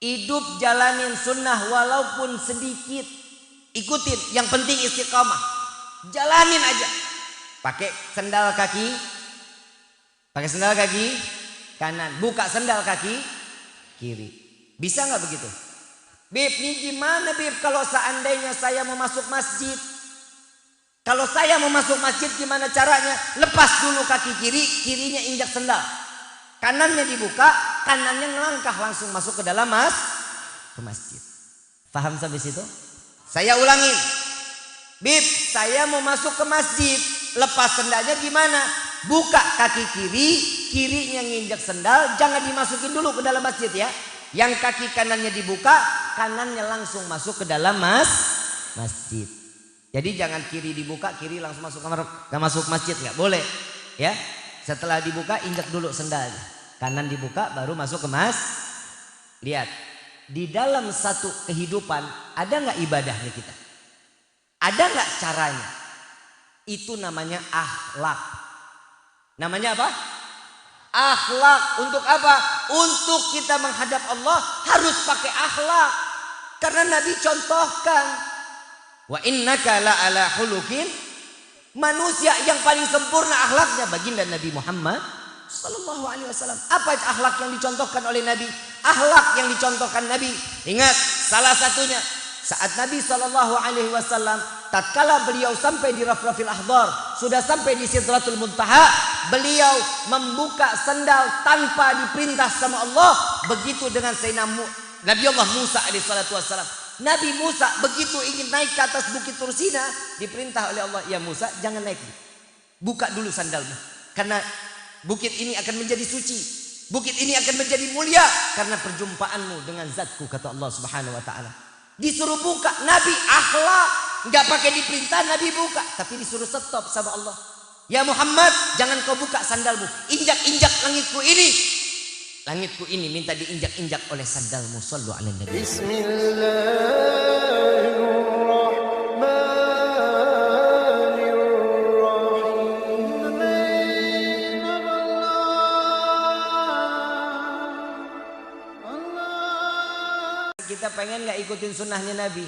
Hidup jalanin sunnah walaupun sedikit. Ikutin, yang penting istiqamah. Jalanin aja. Pakai sendal kaki. Pakai sendal kaki kanan. Buka sendal kaki kiri. Bisa nggak begitu? Bib, ini gimana Bib kalau seandainya saya mau masuk masjid? Kalau saya mau masuk masjid gimana caranya? Lepas dulu kaki kiri, kirinya injak sendal. Kanannya dibuka, kanannya ngelangkah langsung masuk ke dalam ke masjid. Paham sampai situ? Saya ulangin. Bib, saya mau masuk ke masjid. Lepas sendalnya gimana? Buka kaki kiri, kirinya nginjak sendal. Jangan dimasukin dulu ke dalam masjid ya. Yang kaki kanannya dibuka, kanannya langsung masuk ke dalam masjid. Jadi jangan kiri dibuka, kiri langsung masuk kamar, nggak masuk masjid, nggak boleh. Ya, setelah dibuka injak dulu sendalnya. Kanan dibuka, baru masuk ke Lihat, di dalam satu kehidupan ada nggak ibadahnya kita? Ada nggak caranya? Itu namanya akhlak. Namanya apa? Akhlak. Untuk apa? Untuk kita menghadap Allah harus pakai akhlak. Karena Nabi contohkan, wa innaka la ala khuluqin, manusia yang paling sempurna akhlaknya baginda Nabi Muhammad sallallahu alaihi wasallam. Apa akhlak yang dicontohkan oleh Nabi? Akhlak yang dicontohkan Nabi, ingat salah satunya saat Nabi sallallahu alaihi wasallam tatkala beliau sampai di Rafrafil Ahdar, sudah sampai di Sidratul Muntaha, beliau membuka sendal tanpa diperintah sama Allah. Begitu dengan Sayyidina Nabi Allah Musa alaihi salatu wasallam. Nabi Musa begitu ingin naik ke atas bukit Tursina, diperintah oleh Allah, ya Musa jangan naik, buka dulu sandalmu, karena bukit ini akan menjadi suci, bukit ini akan menjadi mulia karena perjumpaanmu dengan zatku, kata Allah subhanahu wa ta'ala. Disuruh buka, Nabi akhlak, nggak pakai diperintah Nabi buka, tapi disuruh stop sama Allah. Ya Muhammad, jangan kau buka sandalmu, injak-injak langitku ini. Langitku ini minta diinjak-injak oleh sandalmu. Sallu ala nabi. Bismillahirrahmanirrahim. Kita pengen gak ikutin sunnahnya Nabi?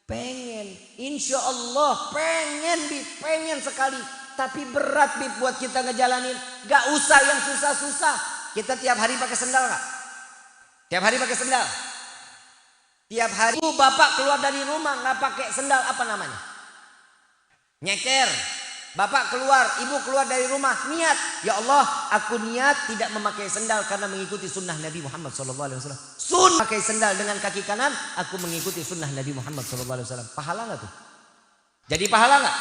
Pengen, insya Allah pengen Bib, pengen sekali. Tapi berat Bib buat kita ngejalanin. Gak usah yang susah-susah. Kita tiap hari pakai sendal gak? Tiap hari pakai sendal? Tiap hari bapak keluar dari rumah gak pakai sendal, apa namanya? Nyeker. Bapak keluar, ibu keluar dari rumah, niat, ya Allah aku niat tidak memakai sendal karena mengikuti sunnah Nabi Muhammad SAW. Sunnah pakai sendal dengan kaki kanan, aku mengikuti sunnah Nabi Muhammad SAW. Pahala gak tuh? Jadi pahala gak?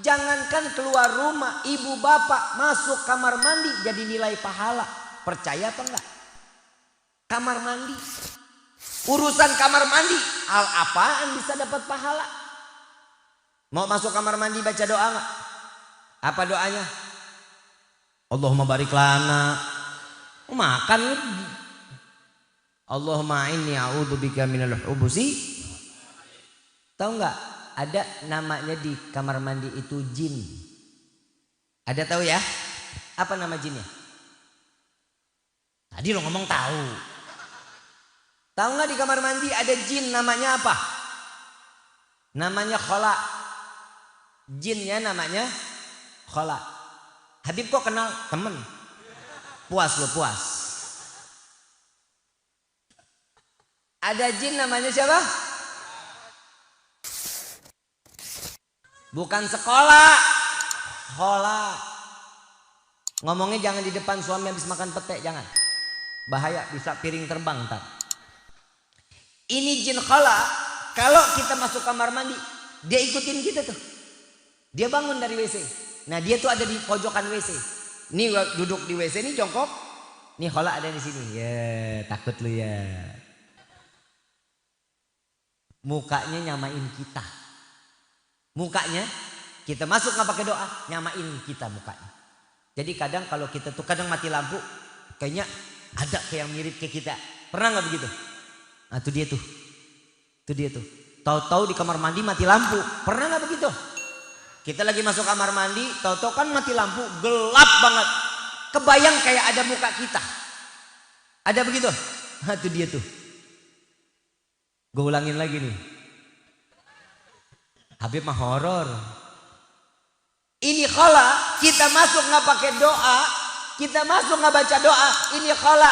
Jangankan keluar rumah, ibu bapak masuk kamar mandi jadi nilai pahala. Percaya apa enggak? Kamar mandi, urusan kamar mandi, hal apaan bisa dapat pahala? Mau masuk kamar mandi baca doa enggak? Apa doanya? Allahumma barik lana. Makan. Allahumma inni a'udzubika minal hubusi. Tahu enggak? Ada namanya di kamar mandi itu jin. Ada tahu ya? Apa nama jinnya? Tadi lo ngomong tahu. Tahu nggak di kamar mandi ada jin namanya apa? Namanya Khola. Jinnya namanya Khola. Habib kok kenal? Temen. Puas lo, puas. Ada jin namanya siapa? Bukan sekolah. Khola. Ngomongnya jangan di depan suami habis makan pete, jangan. Bahaya, bisa piring terbang ntar. Ini jin Khola. Kalau kita masuk kamar mandi, dia ikutin kita tuh. Dia bangun dari WC. Nah dia tuh ada di pojokan WC. Ini duduk di WC, ini jongkok. Nih Khola ada di sini. Ya takut lu ya. Mukanya nyamain kita. Mukanya kita masuk nggak pakai doa, nyamain kita mukanya. Jadi kadang kalau kita tuh kadang mati lampu, kayaknya ada kayak yang mirip kayak kita. Pernah nggak begitu? Nah itu dia tuh, itu dia tuh. Tahu-tahu di kamar mandi mati lampu. Pernah nggak begitu? Kita lagi masuk kamar mandi, tahu-tahu kan mati lampu, gelap banget. Kebayang kayak ada muka kita. Ada begitu? Nah, itu dia tuh. Gue ulangin lagi nih. Habib mah horor. Ini khala, kita masuk nggak pakai doa, kita masuk nggak baca doa. Ini khala,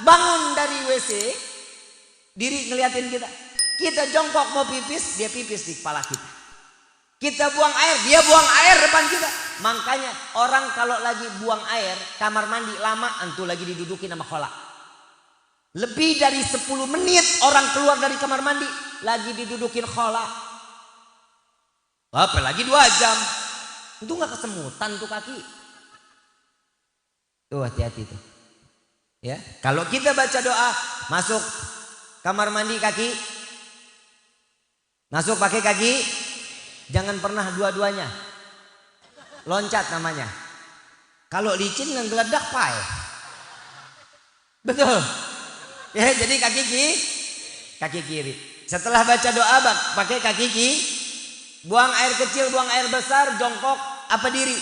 bangun dari WC, diri ngeliatin kita. Kita jongkok mau pipis, dia pipis di kepala kita. Kita buang air, dia buang air depan kita. Makanya orang kalau lagi buang air, kamar mandi lama, antu lagi didudukin sama khala. Lebih dari 10 menit orang keluar dari kamar mandi, lagi didudukin khala. Apalagi 2 jam. Itu gak kesemutan tuh kaki. Tuh hati-hati tuh. Ya, kalau kita baca doa, masuk kamar mandi kaki, masuk pakai kaki, jangan pernah dua-duanya. Loncat namanya. Kalau licin ngegeledak pae. Betul. Ya, jadi kaki kiri. Setelah baca doa pakai kaki kiri, buang air kecil, buang air besar, jongkok apa diri?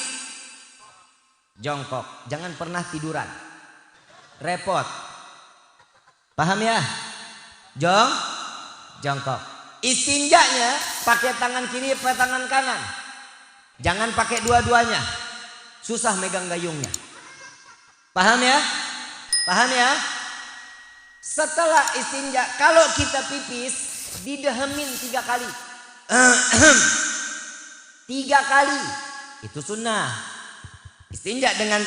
Jongkok. Jangan pernah tiduran. Repot. Paham ya? Jongkok. Istinjanya pakai tangan kiri atau tangan kanan. Jangan pakai dua-duanya. Susah megang gayungnya. Paham ya? Paham ya? Setelah istinja, kalau kita pipis, didehemin 3 kali. 3 kali. Itu sunnah. Istinja dengan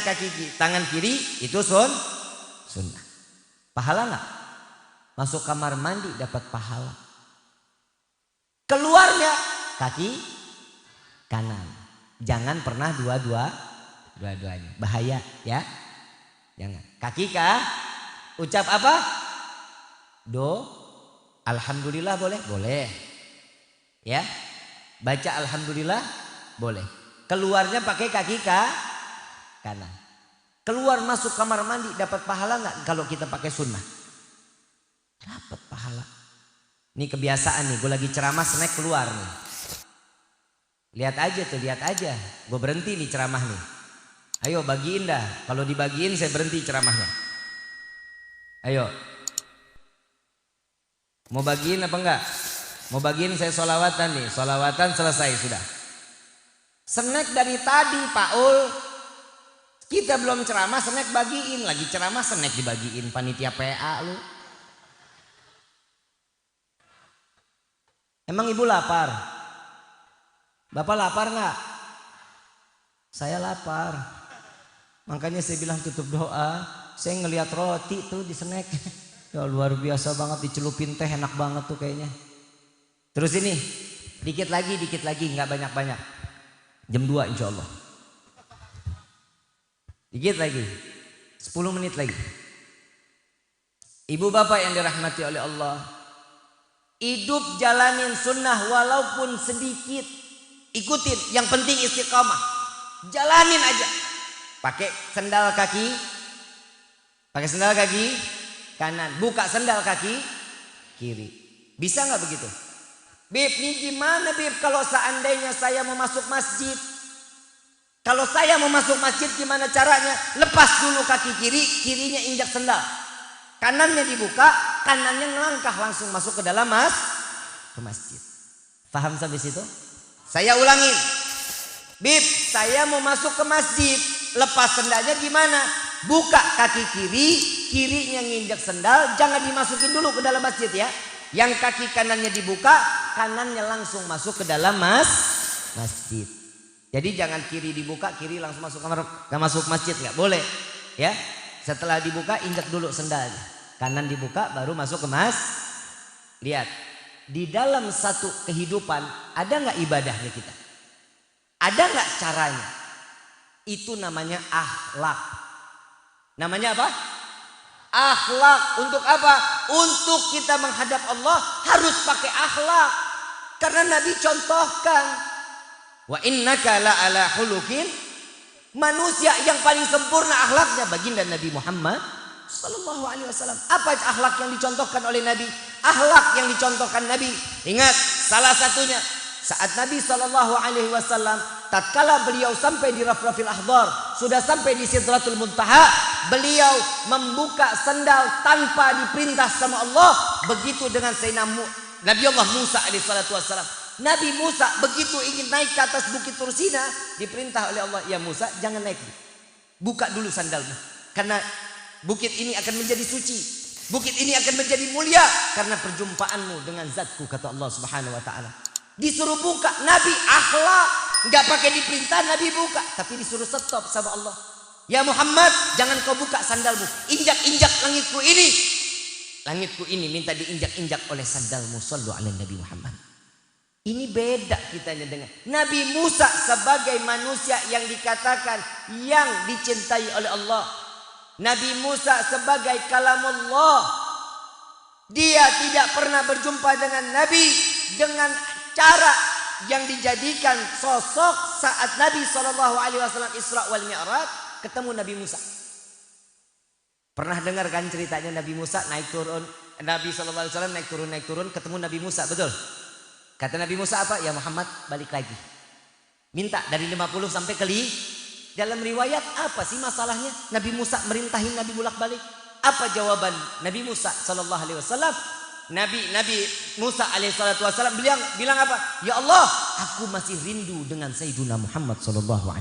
tangan kiri, itu sunnah. Pahala nggak? Masuk kamar mandi dapat pahala. Keluarnya kaki kanan. Jangan pernah dua-duanya. Bahaya ya. Jangan. Kaki ucap apa? Alhamdulillah boleh? Boleh. Ya. Baca alhamdulillah boleh. Keluarnya pakai kaki kanan. Keluar masuk kamar mandi dapat pahala nggak kalau kita pakai sunnah? Dapat pahala. Ini kebiasaan nih, gue lagi ceramah snack keluar nih. Lihat aja tuh, lihat aja. Gue berhenti nih ceramah nih. Ayo bagiin dah. Kalau dibagiin saya berhenti ceramahnya. Ayo. Mau bagiin apa enggak? Mau bagiin saya sholawatan nih. Sholawatan selesai sudah. Snack dari tadi Pak Ul. Kita belum ceramah snack bagiin. Lagi ceramah snack dibagiin. Panitia PA lu. Emang ibu lapar? Bapak lapar nggak? Saya lapar. Makanya saya bilang tutup doa. Saya ngelihat roti tuh di snack. Ya luar biasa banget, dicelupin teh enak banget tuh kayaknya. Terus ini dikit lagi nggak banyak-banyak. Jam 2 insya Allah. Dikit lagi 10 menit lagi. Ibu bapak yang dirahmati oleh Allah, hidup jalanin sunnah walaupun sedikit. Ikutin, yang penting istiqamah. Jalanin aja. Pakai sendal kaki kanan, buka sendal kaki kiri. Bisa nggak begitu? Bib, ini gimana Bib kalau seandainya saya mau masuk masjid? Kalau saya mau masuk masjid gimana caranya? Lepas dulu kaki kiri, kirinya injak sendal. Kanannya dibuka, kanannya ngelangkah langsung masuk ke dalam ke masjid. Paham sampai situ? Saya ulangin. Bib, saya mau masuk ke masjid. Lepas sendalnya gimana? Buka kaki kiri, kirinya nginjak sendal, jangan dimasukin dulu ke dalam masjid ya. Yang kaki kanannya dibuka, kanannya langsung masuk ke dalam masjid. Jadi jangan kiri dibuka, kiri langsung masuk kamar, nggak masuk masjid, nggak boleh. Ya, setelah dibuka injak dulu sendalnya, kanan dibuka baru masuk ke Lihat, di dalam satu kehidupan ada nggak ibadahnya kita? Ada nggak caranya? Itu namanya akhlak. Namanya apa? Akhlak. Untuk apa? Untuk kita menghadap Allah harus pakai akhlak. Karena Nabi contohkan. Wa innaka la ala khuluqin. Manusia yang paling sempurna akhlaknya baginda Nabi Muhammad sallallahu alaihi wasallam. Apa akhlak yang dicontohkan oleh Nabi? Akhlak yang dicontohkan Nabi. Ingat, salah satunya saat Nabi sallallahu alaihi wasallam tatkala beliau sampai di Rafrafil Ahdar, sudah sampai di Sidratul Muntaha, beliau membuka sendal tanpa diperintah sama Allah. Begitu dengan Sayyidina Nabi Allah Musa alaihissalatu wassalam. Nabi Musa begitu ingin naik ke atas bukit Tursina, diperintah oleh Allah, ya Musa jangan naik, buka dulu sandalmu, karena bukit ini akan menjadi suci, bukit ini akan menjadi mulia karena perjumpaanmu dengan zatku, kata Allah subhanahu wa ta'ala. Disuruh buka, Nabi akhlak, nggak pakai diperintah Nabi buka, tapi disuruh stop sama Allah. Ya Muhammad, jangan kau buka sandalmu, injak-injak langitku ini. Langitku ini minta diinjak-injak oleh sandalmu. Sallu ala Nabi Muhammad. Ini beda kitanya dengan Nabi Musa sebagai manusia yang dikatakan yang dicintai oleh Allah. Nabi Musa sebagai kalamullah. Dia tidak pernah berjumpa dengan Nabi dengan cara yang dijadikan sosok saat Nabi SAW Isra wal Mi'raj ketemu Nabi Musa. Pernah dengar kan ceritanya Nabi Musa naik turun, Nabi SAW naik turun ketemu Nabi Musa, betul? Kata Nabi Musa apa? Ya Muhammad balik lagi. Minta dari 50 sampai ke 5. Dalam riwayat apa sih masalahnya? Nabi Musa merintahin Nabi bolak-balik. Apa jawaban Nabi Musa SAW? Nabi Musa alaihissalam bilang apa? Ya Allah, aku masih rindu dengan Sayyiduna Muhammad SAW.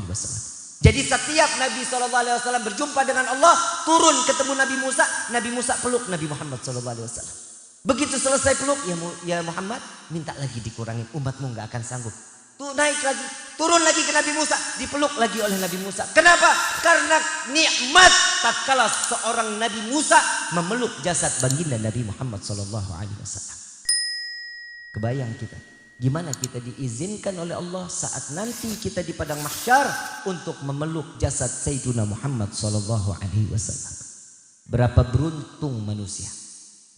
Jadi setiap Nabi SAW berjumpa dengan Allah, turun ketemu Nabi Musa peluk Nabi Muhammad SAW. Begitu selesai peluk, ya Muhammad, minta lagi dikurangin, umatmu nggak akan sanggup. Tuh naik lagi, turun lagi ke Nabi Musa, dipeluk lagi oleh Nabi Musa. Kenapa? Karena nikmat tatkala seorang Nabi Musa memeluk jasad baginda Nabi Muhammad SAW. Kebayang kita, gimana kita diizinkan oleh Allah saat nanti kita di padang mahsyar untuk memeluk jasad Sayyiduna Muhammad SAW. Berapa beruntung manusia.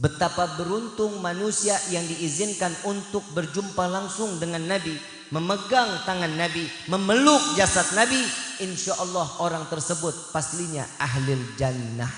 Betapa beruntung manusia yang diizinkan untuk berjumpa langsung dengan Nabi, memegang tangan Nabi, memeluk jasad Nabi. Insya Allah orang tersebut pastinya ahlul jannah.